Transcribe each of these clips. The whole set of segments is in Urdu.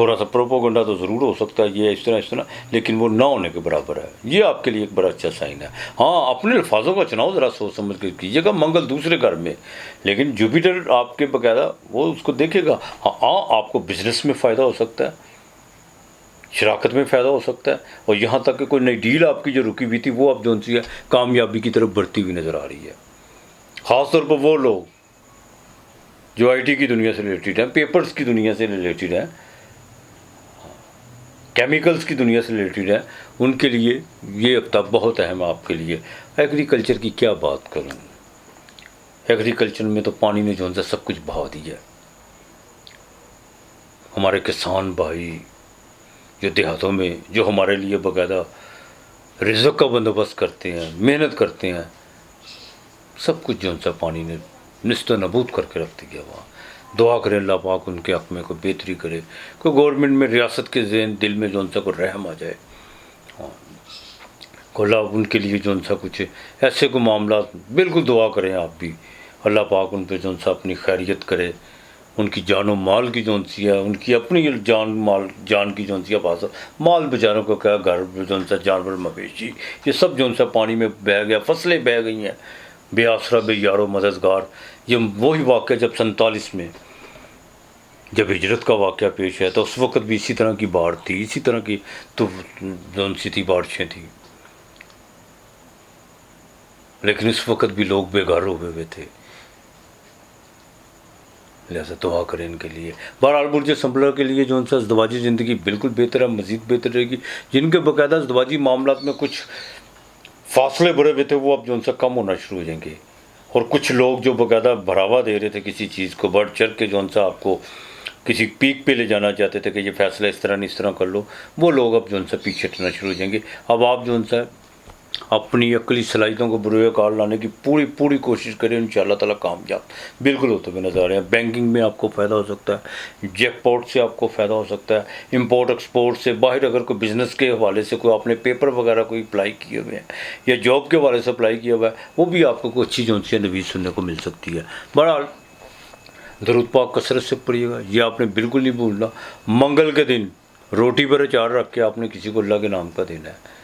تھوڑا سا پروپوگنڈا تو ضرور ہو سکتا ہے یہ اس طرح، لیکن وہ نہ ہونے کے برابر ہے. یہ آپ کے لیے ایک بڑا اچھا سائن ہے. ہاں اپنے الفاظوں کا چناؤ ذرا سوچ سمجھ کے کیجیے گا. منگل دوسرے گھر میں، لیکن جوپیٹر آپ کے باقاعدہ وہ اس کو دیکھے گا. ہاں آپ کو بزنس میں فائدہ ہو سکتا ہے، شراکت میں فائدہ ہو سکتا ہے، اور یہاں تک کہ کوئی نئی ڈیل آپ کی جو رکی ہوئی تھی وہ اب جو سی ہے کامیابی کی طرف بڑھتی ہوئی نظر آ رہی ہے. خاص طور پر وہ لوگ جو آئی ٹی کی دنیا سے ریلیٹڈ ہیں، پیپرز کی دنیا سے ریلیٹڈ ہیں، کیمیکلز کی دنیا سے ریلیٹڈ ہیں، ان کے لیے یہ ہفتہ بہت اہم ہے آپ کے لیے. ایگریکلچر کی کیا بات کروں، ایگریکلچر میں تو پانی نے جو ہے سب کچھ بہا دیا. ہمارے کسان بھائی جو دیہاتوں میں جو ہمارے لیے باقاعدہ رزق کا بندوبست کرتے ہیں، محنت کرتے ہیں، سب کچھ جو سا پانی نے نست و نبود کر کے رکھ دیا. وہاں دعا کرے اللہ پاک ان کے حق میں کوئی بہتری کرے، کوئی گورنمنٹ میں ریاست کے ذہن دل میں جو سا کوئی رحم آ جائے. اللہ ان کے لیے جو سا کچھ ایسے کو معاملات بالکل دعا کریں آپ بھی. اللہ پاک ان پہ جو سا اپنی خیریت کرے، ان کی جان و مال کی جو سی ہے، ان کی اپنی جان کی جو سی حفاظت، مال بیچاروں کو کیا، گھر جو سا جانور مویشی یہ سب جو سا پانی میں بہہ گیا، فصلیں بہہ گئی ہیں، بے آسرا بے یار و مددگار. یہ وہی واقعہ جب 47 میں جب ہجرت کا واقعہ پیش ہے تو اس وقت بھی اسی طرح کی باڑھ تھی، اسی طرح کی تو جو سی تھی بارشیں تھیں، لیکن اس وقت بھی لوگ بے گھر ہوئے ہوئے تھے. لہٰذا دعا کریں ان کے لیے. بہرحال برج سنبلر کے لیے جو ان سے ازدواجی زندگی بالکل بہتر ہے، مزید بہتر رہے گی. جن کے باقاعدہ ازدواجی معاملات میں کچھ فاصلے بڑے ہوئے تھے وہ اب جو ان سے کم ہونا شروع ہو جائیں گے، اور کچھ لوگ جو باقاعدہ بڑھاوا دے رہے تھے کسی چیز کو، بڑھ چڑھ کے جو ان سے آپ کو کسی پیک پہ لے جانا چاہتے تھے کہ یہ فیصلہ اس طرح نہیں اس طرح کر لو، وہ لوگ اب جو ان سے پیچھے ہٹنا شروع ہو جائیں گے. اب آپ جو ان سے اپنی عقلی صلاحیتوں کو بروئے کار لانے کی پوری کوشش کریں، انشاءاللہ تعالیٰ کامیاب بالکل ہوتے ہوئے نظر آ رہے ہیں. بینکنگ میں آپ کو فائدہ ہو سکتا ہے، جیک پاٹ سے آپ کو فائدہ ہو سکتا ہے، امپورٹ ایکسپورٹ سے، باہر اگر کوئی بزنس کے حوالے سے کوئی آپ نے پیپر وغیرہ کوئی اپلائی کیے ہوئے ہیں یا جاب کے حوالے سے اپلائی کیا ہوا ہے، وہ بھی آپ کو کوئی اچھی جو سی نویز سننے کو مل سکتی ہے. بہرحال درود پاک کثرت سے پڑھیے گا. یہ آپ نے بالکل نہیں بھولنا، منگل کے دن روٹی پر اچار رکھ کے آپ نے کسی کو اللہ کے نام کا دینا ہے،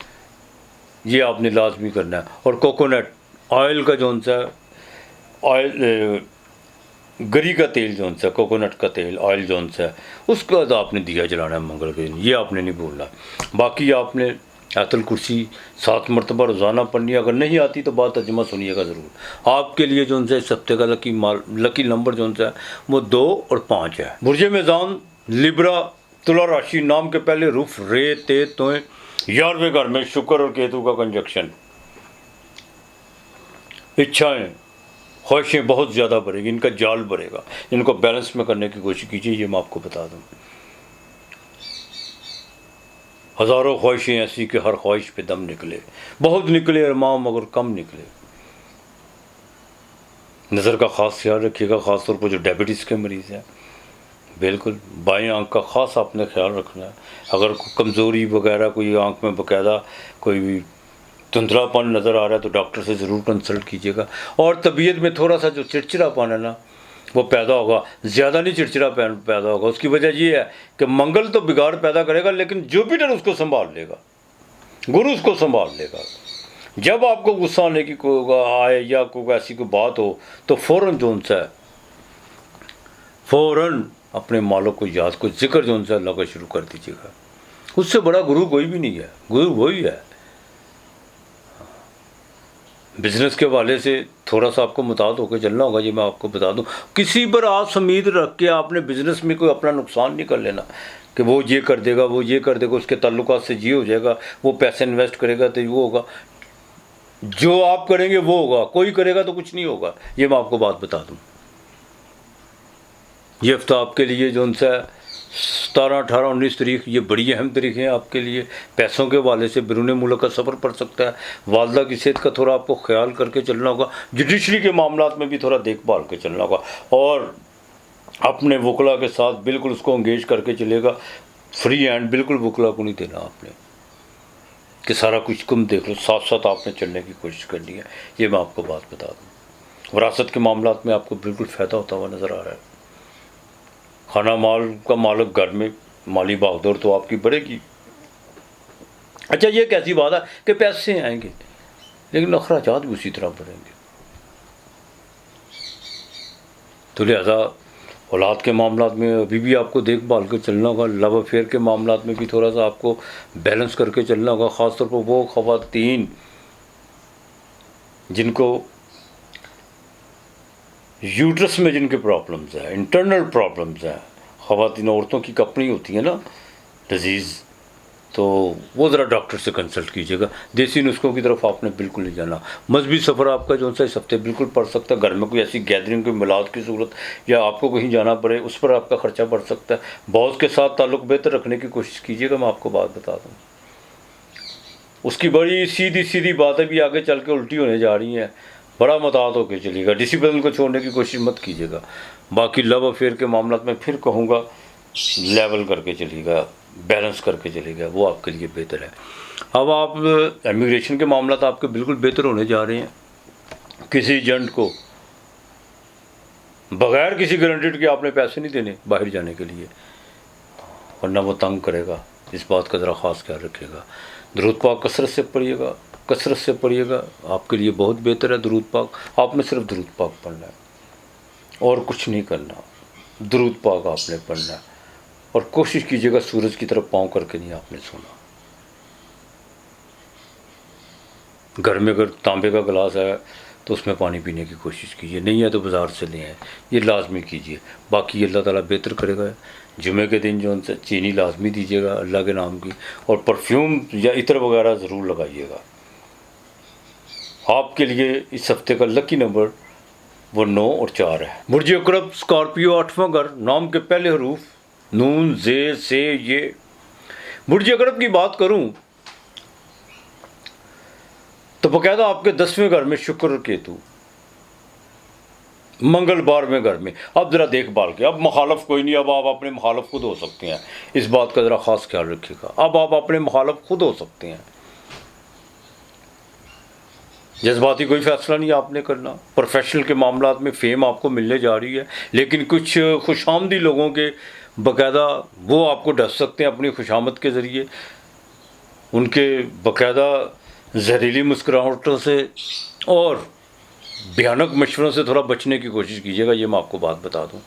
یہ آپ نے لازمی کرنا ہے. اور کوکونٹ آئل کا جو سا آئل گری کا تیل جو سا، کوکونٹ کا تیل آئل جو سا، اس کا آپ نے دیا جلانا ہے منگل کے دن، یہ آپ نے نہیں بھولنا. باقی آپ نے آیت الکرسی 7 مرتبہ روزانہ پڑھنی ہے. اگر نہیں آتی تو بات ترجمہ سنیے گا ضرور. آپ کے لیے جو سا اس ہفتے کا لکی نمبر جو سا وہ 2 اور 5 ہے. برج میزان لبرا تلا راشی، نام کے پہلے رف رے تے توئیں، 11ویں گھر میں شکر اور کیتو کا کنجکشن. اچھائیں خواہشیں بہت زیادہ بڑھے گی، ان کا جال بڑھے گا، ان کو بیلنس میں کرنے کی کوشش کیجیے. یہ میں آپ کو بتا دوں، ہزاروں خواہشیں ایسی کہ ہر خواہش پہ دم نکلے، بہت نکلے ارماں مگر کم نکلے. نظر کا خاص خیال رکھیے گا، خاص طور پر جو ڈائبٹیز کے مریض ہیں، بالکل بائیں آنکھ کا خاص آپ نے خیال رکھنا ہے. اگر کوئی کمزوری وغیرہ کوئی آنکھ میں باقاعدہ کوئی دھندلا پن نظر آ رہا ہے تو ڈاکٹر سے ضرور کنسلٹ کیجیے گا. اور طبیعت میں تھوڑا سا جو چڑچڑا پن ہے نا وہ پیدا ہوگا، زیادہ نہیں چڑچڑا پیدا ہوگا. اس کی وجہ یہ ہے کہ منگل تو بگاڑ پیدا کرے گا، لیکن جوپیٹر اس کو سنبھال لے گا، گرو اس کو سنبھال لے گا. جب آپ کو غصہ آنے کی آئے یا کوئی ایسی کوئی بات ہو تو فوراً جو سا ہے فوراً اپنے مالک کو یاد کو ذکر جو سا اللہ کا شروع کر دیجیے گا. اس سے بڑا گرو کوئی بھی نہیں ہے، گرو وہی ہے. بزنس کے حوالے سے تھوڑا سا آپ کو محتاط ہو کے چلنا ہوگا. یہ میں آپ کو بتا دوں، کسی پر آس امید رکھ کے آپ نے بزنس میں کوئی اپنا نقصان نہیں کر لینا کہ وہ یہ کر دے گا، وہ یہ کر دے گا، اس کے تعلقات سے یہ ہو جائے گا، وہ پیسے انویسٹ کرے گا تو وہ ہوگا. جو آپ کریں گے وہ ہوگا، کوئی کرے گا تو کچھ نہیں ہوگا. یہ میں آپ کو بات بتا دوں. یہ ہفتہ آپ کے لیے جو 17، 18، 19 تاریخ یہ بڑی اہم تاریخیں ہیں آپ کے لیے. پیسوں کے حوالے سے بیرون ملک کا سفر پڑ سکتا ہے. والدہ کی صحت کا تھوڑا آپ کو خیال کر کے چلنا ہوگا. جوڈیشری کے معاملات میں بھی تھوڑا دیکھ بھال کے چلنا ہوگا، اور اپنے وکلا کے ساتھ بالکل اس کو انگیج کر کے چلے گا. فری ہینڈ بالکل وکلا کو نہیں دینا آپ نے کہ سارا کچھ کم دیکھ لو، ساتھ ساتھ آپ نے چلنے کی کوشش کرنی ہے. یہ میں آپ کو بات بتا دوں. وراثت کے معاملات میں آپ کو بالکل فائدہ ہوتا ہوا نظر آ رہا ہے. خانہ مال کا مالک گھر میں مالی بھاگ دوڑ تو آپ کی بڑھے گی. اچھا یہ کیسی بات ہے کہ پیسے آئیں گے لیکن اخراجات بھی اسی طرح بڑھیں گے. تو لہٰذا اولاد کے معاملات میں ابھی بھی آپ کو دیکھ بھال کے چلنا ہوگا. لو افیئر کے معاملات میں بھی تھوڑا سا آپ کو بیلنس کر کے چلنا ہوگا. خاص طور پر وہ خواتین جن کو یوٹرس میں جن کے پرابلمز ہیں, انٹرنل پرابلمز ہیں, خواتین عورتوں کی اپنی ہوتی ہیں نا ڈیزیز, تو وہ ذرا ڈاکٹر سے کنسلٹ کیجیے گا. دیسی نسخوں کی طرف آپ نے بالکل نہیں جانا. مذہبی سفر آپ کا جو سا اس ہفتے بالکل پڑ سکتا ہے. گھر میں کوئی ایسی گیدرنگ, کوئی میلاد کی صورت یا آپ کو کہیں جانا پڑے, اس پر آپ کا خرچہ بڑھ سکتا ہے. باس کے ساتھ تعلق بہتر رکھنے کی کوشش کیجیے گا. میں آپ کو بات بتا دوں, اس کی بڑی سیدھی باتیں بھی آگے چل کے الٹی ہونے جا رہی ہیں. بڑا محتاط ہو کے چلیے گا. ڈسپلن کو چھوڑنے کی کوشش مت کیجیے گا. باقی لو افیئر کے معاملات میں پھر کہوں گا لیول کر کے چلیے گا, بیلنس کر کے چلے گا, وہ آپ کے لیے بہتر ہے. اب آپ امیگریشن کے معاملات آپ کے بالکل بہتر ہونے جا رہے ہیں. کسی ایجنٹ کو بغیر کسی گارنٹیڈ کے آپ نے پیسے نہیں دینے باہر جانے کے لیے, ورنہ وہ تنگ کرے گا. اس بات کا ذرا خاص خیال رکھیے گا. درود پاک کثرت سے پڑھیے گا, کثرت سے پڑھیے گا, آپ کے لیے بہت بہتر ہے. درود پاک آپ نے صرف درود پاک پڑھنا ہے اور کچھ نہیں کرنا. درود پاک آپ نے پڑھنا ہے اور کوشش کیجیے گا سورج کی طرف پاؤں کر کے نہیں آپ نے سونا. گھر میں اگر تانبے کا گلاس ہے تو اس میں پانی پینے کی کوشش کیجیے, نہیں ہے تو بازار سے لے آئیں, یہ لازمی کیجیے. باقی اللہ تعالیٰ بہتر کرے گا. جمعے کے دن جو ان سے چینی لازمی دیجیے گا اللہ کے نام کی, اور پرفیوم یا عطر وغیرہ ضرور لگائیے گا. آپ کے لیے اس ہفتے کا لکی نمبر وہ 9 اور 4 ہے. برج اقرب اسکارپیو 8واں گھر, نام کے پہلے حروف نون زے سے یہ. برج اقرب کی بات کروں تو باقاعدہ آپ کے 10ویں گھر میں شکر اور کیتو, منگل 12ویں گھر میں. اب ذرا دیکھ بھال کے, اب مخالف کوئی نہیں, اب آپ اپنے مخالف خود ہو سکتے ہیں. اس بات کا ذرا خاص خیال رکھیے گا. اب آپ اپنے مخالف خود ہو سکتے ہیں. جذباتی کوئی فیصلہ نہیں آپ نے کرنا. پروفیشنل کے معاملات میں فیم آپ کو ملنے جا رہی ہے, لیکن کچھ خوش آمدی لوگوں کے باقاعدہ وہ آپ کو ڈس سکتے ہیں اپنی خوش آمد کے ذریعے. ان کے باقاعدہ زہریلی مسکراہٹوں سے اور بھیانک مشوروں سے تھوڑا بچنے کی کوشش کیجیے گا. یہ میں آپ کو بات بتا دوں.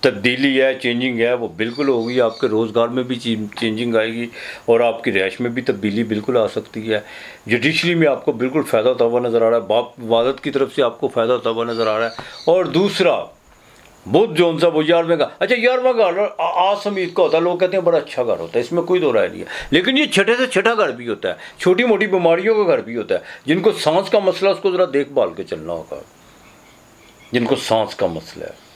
تبدیلی ہے, چینجنگ ہے, وہ بالکل ہوگی. آپ کے روزگار میں بھی چینجنگ آئے گی اور آپ کی رہائش میں بھی تبدیلی بالکل آ سکتی ہے. جوڈیشری میں آپ کو بالکل فائدہ ہوتا ہوا نظر آ رہا ہے. باپ والد کی طرف سے آپ کو فائدہ ہوتا ہوا نظر آ رہا ہے. اور دوسرا بدھ جو ان سا وہ 11ویں گھر. اچھا 11واں گھر آس امید کا ہوتا ہے. لوگ کہتے ہیں بڑا اچھا گھر ہوتا ہے, اس میں کوئی دو رائے نہیں ہے, لیکن یہ چھٹے سے چھٹا گھر بھی ہوتا ہے. چھوٹی موٹی بیماریوں کا گھر بھی ہوتا ہے. جن کو سانس کا مسئلہ اس کو ذرا دیکھ بھال کے چلنا ہوگا. جن کو سانس کا مسئلہ ہے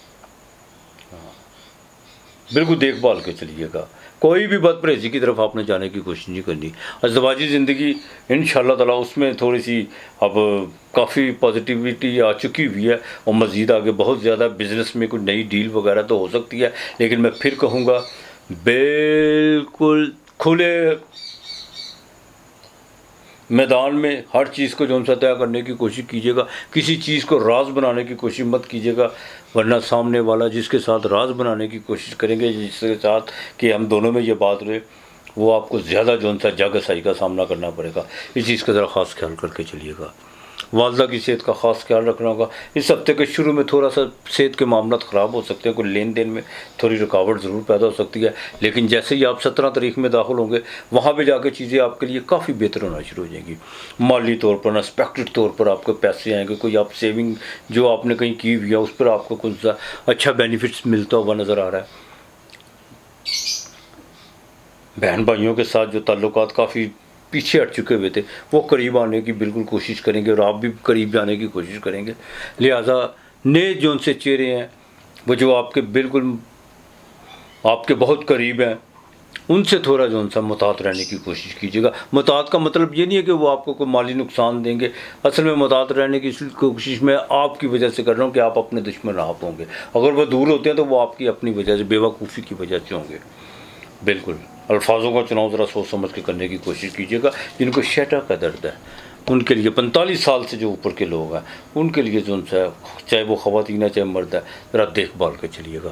بالکل دیکھ بھال کے چلیے گا. کوئی بھی بد پرہیزی کی طرف آپ نے جانے کی کوشش نہیں کرنی. ازدواجی زندگی انشاءاللہ تعالیٰ اس میں تھوڑی سی اب کافی پازیٹیوٹی آ چکی ہوئی ہے, اور مزید آگے بہت زیادہ بزنس میں کوئی نئی ڈیل وغیرہ تو ہو سکتی ہے. لیکن میں پھر کہوں گا بالکل کھلے میدان میں ہر چیز کو جو سا طے کرنے کی کوشش کیجیے گا. کسی چیز کو راز بنانے کی کوشش مت کیجیے گا, ورنہ سامنے والا جس کے ساتھ راز بنانے کی کوشش کریں گے, جس کے ساتھ کہ ہم دونوں میں یہ بات رہے, وہ آپ کو زیادہ جو سا جگ سائی کا سامنا کرنا پڑے گا. اس چیز کا ذرا خاص خیال کر کے چلیے گا. والدہ کی صحت کا خاص خیال رکھنا ہوگا. اس ہفتے کے شروع میں تھوڑا سا صحت کے معاملات خراب ہو سکتے ہیں. کوئی لین دین میں تھوڑی رکاوٹ ضرور پیدا ہو سکتی ہے, لیکن جیسے ہی آپ 17 تاریخ میں داخل ہوں گے وہاں پہ جا کے چیزیں آپ کے لیے کافی بہتر ہونا شروع ہو جائیں گی. مالی طور پر انسپیکٹڈ طور پر آپ کے پیسے آئیں گے. کوئی آپ سیونگ جو آپ نے کہیں کی ہوئی ہے اس پر آپ کو کچھ اچھا بینیفٹس ملتا ہوا نظر آ رہا ہے. بہن بھائیوں کے ساتھ جو تعلقات کافی پیچھے ہٹ چکے ہوئے تھے وہ قریب آنے کی بالکل کوشش کریں گے, اور آپ بھی قریب جانے کی کوشش کریں گے. لہٰذا نئے جو ان سے چہرے ہیں وہ جو آپ کے بالکل آپ کے بہت قریب ہیں, ان سے تھوڑا جو ان سا محتاط رہنے کی کوشش کیجیے گا. محتاط کا مطلب یہ نہیں ہے کہ وہ آپ کو کوئی مالی نقصان دیں گے. اصل میں محتاط رہنے کی کوشش میں آپ کی وجہ سے کر رہا ہوں کہ آپ اپنے دشمن آپ ہوں گے. اگر وہ دور ہوتے ہیں تو وہ آپ کی اپنی وجہ سے, بیوقوفی کی وجہ سے ہوں گے. بالکل الفاظوں کا چناؤ ذرا سوچ سمجھ کے کرنے کی کوشش کیجیے گا. جن کو شیٹا کا درد ہے ان کے لیے, 45 سال سے جو اوپر کے لوگ ہیں ان کے لیے جو ان سے, چاہے وہ خواتین ہے چاہے مرد ہے, ذرا دیکھ بھال کے چلیے گا.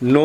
9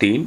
3